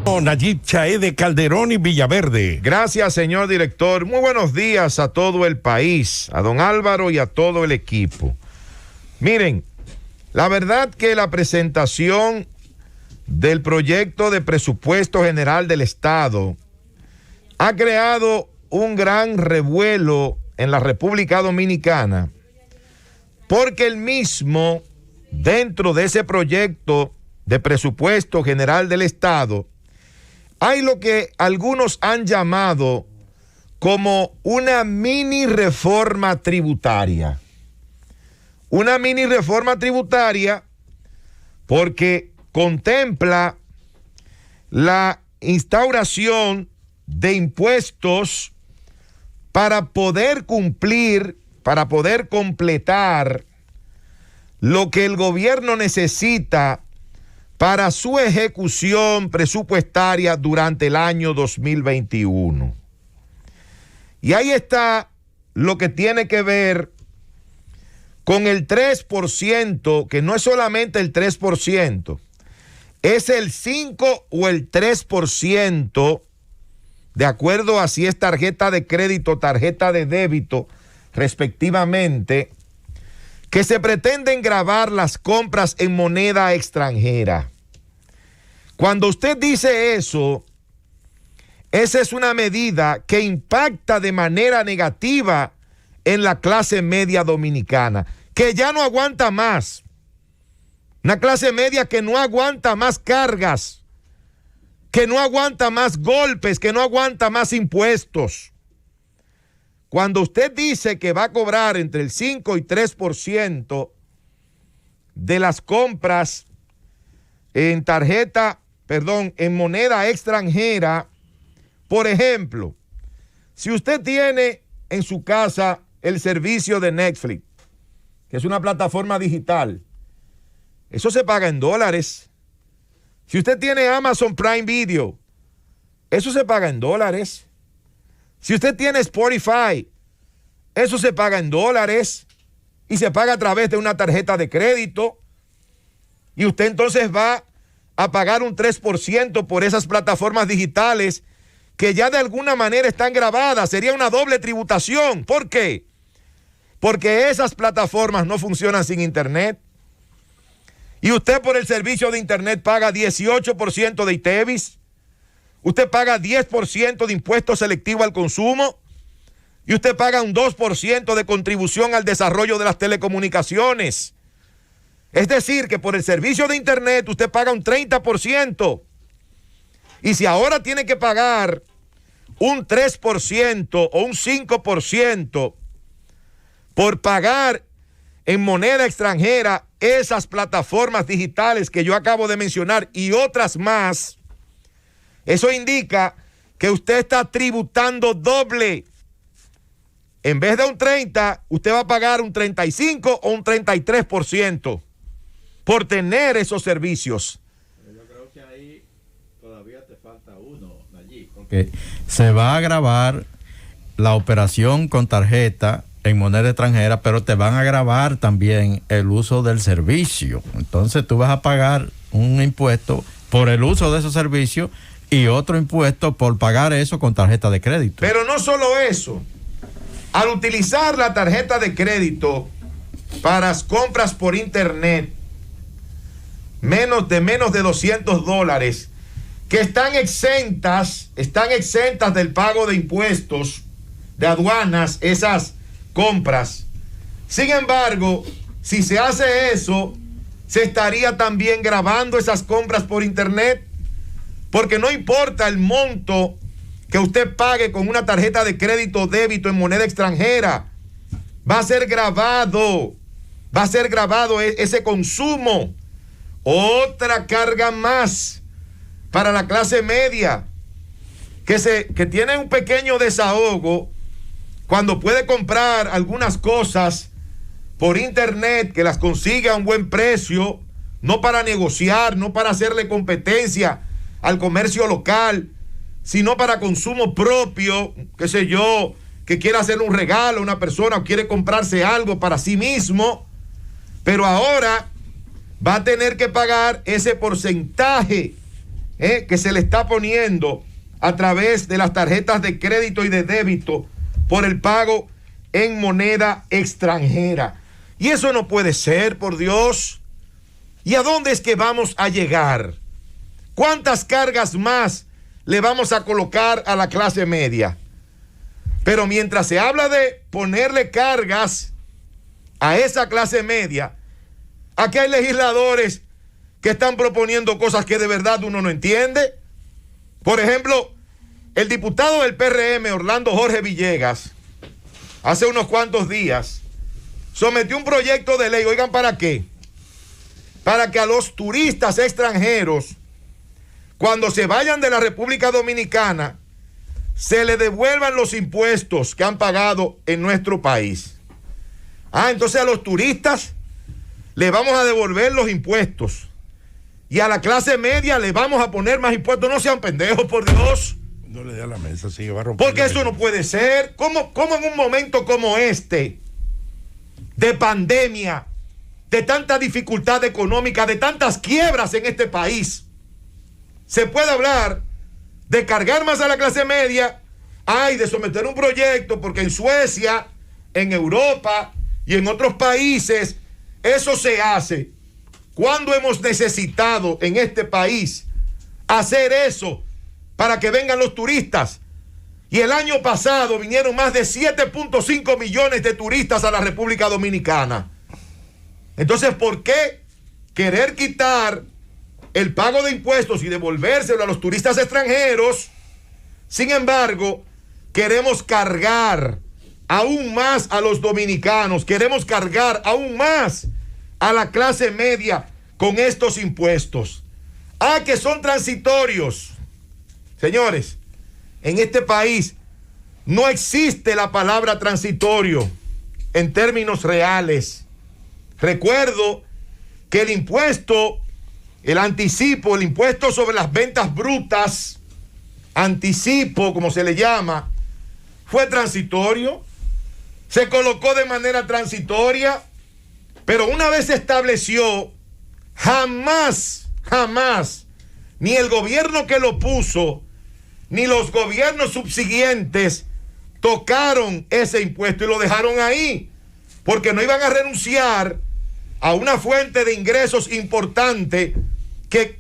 Nayib Chaede Calderón y Villaverde. Gracias, señor director. Muy buenos días a todo el país, a don Álvaro y a todo el equipo. Miren, la verdad que la presentación del proyecto de presupuesto general del Estado ha creado un gran revuelo en la República Dominicana, porque el mismo, dentro de ese proyecto de presupuesto general del Estado, hay lo que algunos han llamado como una mini reforma tributaria. Una mini reforma tributaria porque contempla la instauración de impuestos para poder cumplir, para poder completar lo que el gobierno necesita para su ejecución presupuestaria durante el año 2021. Y ahí está lo que tiene que ver con el 3%, que no es solamente el 3%, es el 5 o el 3%, de acuerdo a si es tarjeta de crédito o tarjeta de débito, respectivamente, que se pretenden gravar las compras en moneda extranjera. Cuando usted dice eso, esa es una medida que impacta de manera negativa en la clase media dominicana, que ya no aguanta más. Una clase media que no aguanta más cargas, que no aguanta más golpes, que no aguanta más impuestos. Cuando usted dice que va a cobrar entre el 5 y 3% de las compras en en moneda extranjera, por ejemplo, si usted tiene en su casa el servicio de Netflix, que es una plataforma digital, eso se paga en dólares. Si usted tiene Amazon Prime Video, eso se paga en dólares. Si usted tiene Spotify, eso se paga en dólares y se paga a través de una tarjeta de crédito. Y usted entonces va a pagar un 3% por esas plataformas digitales que ya de alguna manera están grabadas. Sería una doble tributación. ¿Por qué? Porque esas plataformas no funcionan sin internet. Y usted por el servicio de internet paga 18% de ITEVIS. Usted paga 10% de impuesto selectivo al consumo y usted paga un 2% de contribución al desarrollo de las telecomunicaciones. Es decir, que por el servicio de internet usted paga un 30%. Y si ahora tiene que pagar un 3% o un 5% por pagar en moneda extranjera esas plataformas digitales que yo acabo de mencionar y otras más, eso indica que usted está tributando doble. En vez de un 30, usted va a pagar un 35 o un 33% por tener esos servicios. Yo creo que ahí todavía te falta uno, Nayib, porque se va a grabar la operación con tarjeta en moneda extranjera, pero te van a grabar también el uso del servicio. Entonces tú vas a pagar un impuesto por el uso de esos servicios y otro impuesto por pagar eso con tarjeta de crédito. Pero no solo eso. Al utilizar la tarjeta de crédito para compras por internet, menos de $200, que están exentas del pago de impuestos, de aduanas, esas compras. Sin embargo, si se hace eso, se estaría también grabando esas compras por internet, porque no importa el monto que usted pague con una tarjeta de crédito o débito en moneda extranjera, va a ser grabado ese consumo. Otra carga más para la clase media que tiene un pequeño desahogo cuando puede comprar algunas cosas por internet, que las consigue a un buen precio, no para negociar, no para hacerle competencia al comercio local, sino para consumo propio, qué sé yo, que quiere hacerle un regalo a una persona o quiere comprarse algo para sí mismo, pero ahora va a tener que pagar ese porcentaje que se le está poniendo a través de las tarjetas de crédito y de débito por el pago en moneda extranjera. Y eso no puede ser, por Dios. ¿Y a dónde es que vamos a llegar? ¿Cuántas cargas más le vamos a colocar a la clase media? Pero mientras se habla de ponerle cargas a esa clase media, aquí hay legisladores que están proponiendo cosas que de verdad uno no entiende. Por ejemplo, el diputado del PRM, Orlando Jorge Villegas, hace unos cuantos días, sometió un proyecto de ley. Oigan, ¿para qué? Para que a los turistas extranjeros, cuando se vayan de la República Dominicana, se les devuelvan los impuestos que han pagado en nuestro país. Entonces a los turistas le vamos a devolver los impuestos y a la clase media le vamos a poner más impuestos. No sean pendejos, por Dios. No le dé a la mesa, sí, va a romper. Porque eso no puede ser. ¿Cómo en un momento como este, de pandemia, de tanta dificultad económica, de tantas quiebras en este país, se puede hablar de cargar más a la clase media, de someter un proyecto? Porque en Suecia, en Europa y en otros países, eso se hace. ¿Cuándo hemos necesitado en este país hacer eso para que vengan los turistas? Y el año pasado vinieron más de 7.5 millones de turistas a la República Dominicana. Entonces, ¿por qué querer quitar el pago de impuestos y devolvérselo a los turistas extranjeros? Sin embargo, queremos cargar aún más a los dominicanos, queremos cargar aún más a la clase media con estos impuestos. Que son transitorios. Señores, en este país no existe la palabra transitorio en términos reales. Recuerdo que el impuesto, el anticipo, el impuesto sobre las ventas brutas, anticipo, como se le llama, fue transitorio, se colocó de manera transitoria, pero una vez se estableció, jamás, ni el gobierno que lo puso, ni los gobiernos subsiguientes tocaron ese impuesto y lo dejaron ahí, porque no iban a renunciar a una fuente de ingresos importante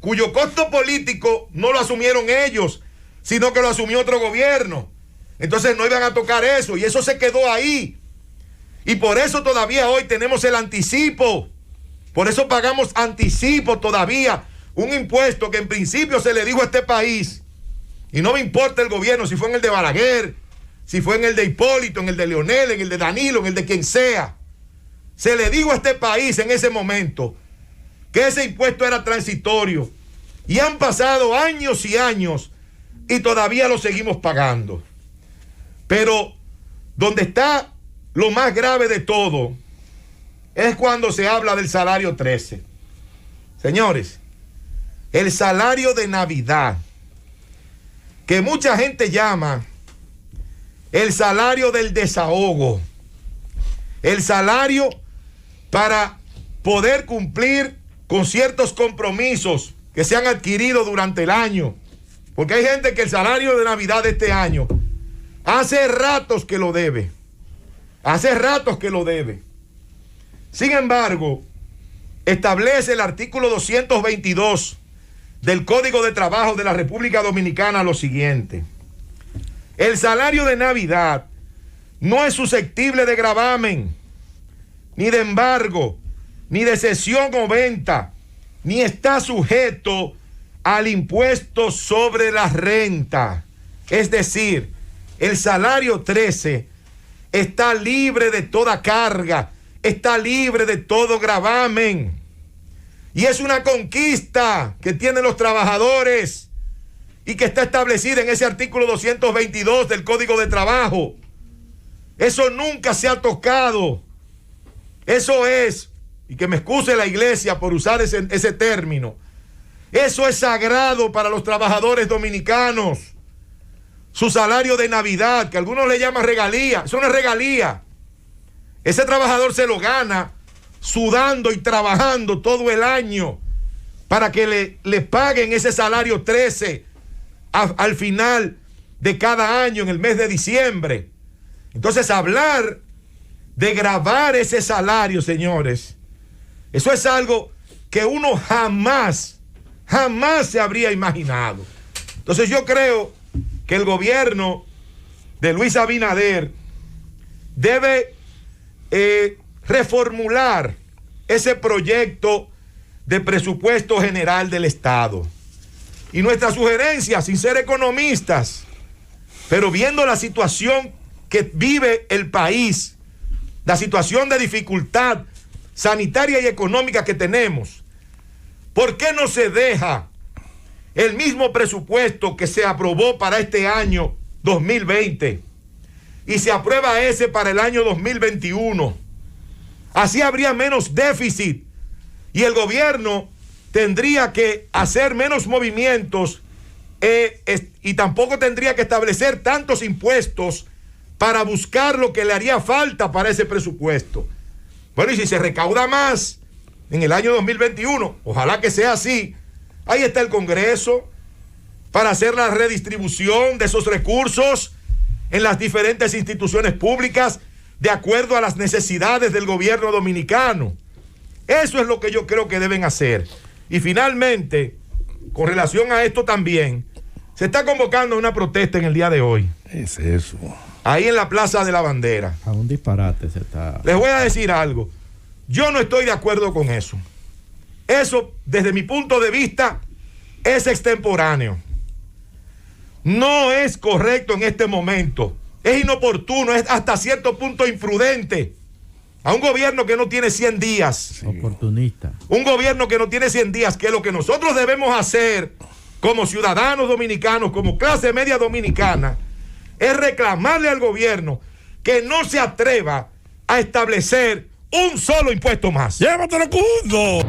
cuyo costo político no lo asumieron ellos, sino que lo asumió otro gobierno. Entonces no iban a tocar eso y eso se quedó ahí. Y por eso todavía hoy tenemos el anticipo. Por eso pagamos anticipo todavía, un impuesto que en principio se le dijo a este país, y no me importa el gobierno, si fue en el de Balaguer, si fue en el de Hipólito, en el de Leonel, en el de Danilo, en el de quien sea. Se le dijo a este país en ese momento que ese impuesto era transitorio. Y han pasado años y años y todavía lo seguimos pagando. Pero donde está lo más grave de todo es cuando se habla del salario 13. Señores, el salario de Navidad, que mucha gente llama el salario del desahogo, el salario para poder cumplir con ciertos compromisos que se han adquirido durante el año. Porque hay gente que el salario de Navidad de este año hace ratos que lo debe. Hace ratos que lo debe. Sin embargo, establece el artículo 222 del Código de Trabajo de la República Dominicana lo siguiente: el salario de Navidad no es susceptible de gravamen, ni de embargo, ni de cesión o venta, ni está sujeto al impuesto sobre la renta. Es decir, el salario 13 está libre de toda carga, está libre de todo gravamen. Y es una conquista que tienen los trabajadores y que está establecida en ese artículo 222 del Código de Trabajo. Eso nunca se ha tocado. Eso es, y que me excuse la iglesia por usar ese término, eso es sagrado para los trabajadores dominicanos. Su salario de Navidad, que algunos le llaman regalía, eso no es regalía. Ese trabajador se lo gana sudando y trabajando todo el año para que le paguen ese salario 13 al final de cada año en el mes de diciembre. Entonces, hablar de gravar ese salario, señores, eso es algo que uno jamás se habría imaginado. Entonces, yo creo que el gobierno de Luis Abinader debe reformular ese proyecto de presupuesto general del Estado. Y nuestra sugerencia, sin ser economistas, pero viendo la situación que vive el país, la situación de dificultad sanitaria y económica que tenemos, ¿por qué no se deja el mismo presupuesto que se aprobó para este año 2020 y se aprueba ese para el año 2021? Así habría menos déficit y el gobierno tendría que hacer menos movimientos y tampoco tendría que establecer tantos impuestos para buscar lo que le haría falta para ese presupuesto. Bueno, y si se recauda más en el año 2021, ojalá que sea así, ahí está el Congreso para hacer la redistribución de esos recursos en las diferentes instituciones públicas de acuerdo a las necesidades del gobierno dominicano. Eso es lo que yo creo que deben hacer. Y finalmente, con relación a esto también, se está convocando una protesta en el día de hoy. Es eso. Ahí en la Plaza de la Bandera. A un disparate se está. Les voy a decir algo. Yo no estoy de acuerdo con eso. Eso, desde mi punto de vista, es extemporáneo. No es correcto en este momento. Es inoportuno, es hasta cierto punto imprudente. A un gobierno que no tiene 100 días. Sí. Oportunista. Un gobierno que no tiene 100 días, que lo que nosotros debemos hacer como ciudadanos dominicanos, como clase media dominicana, es reclamarle al gobierno que no se atreva a establecer un solo impuesto más. ¡Llévatelo, Cundo!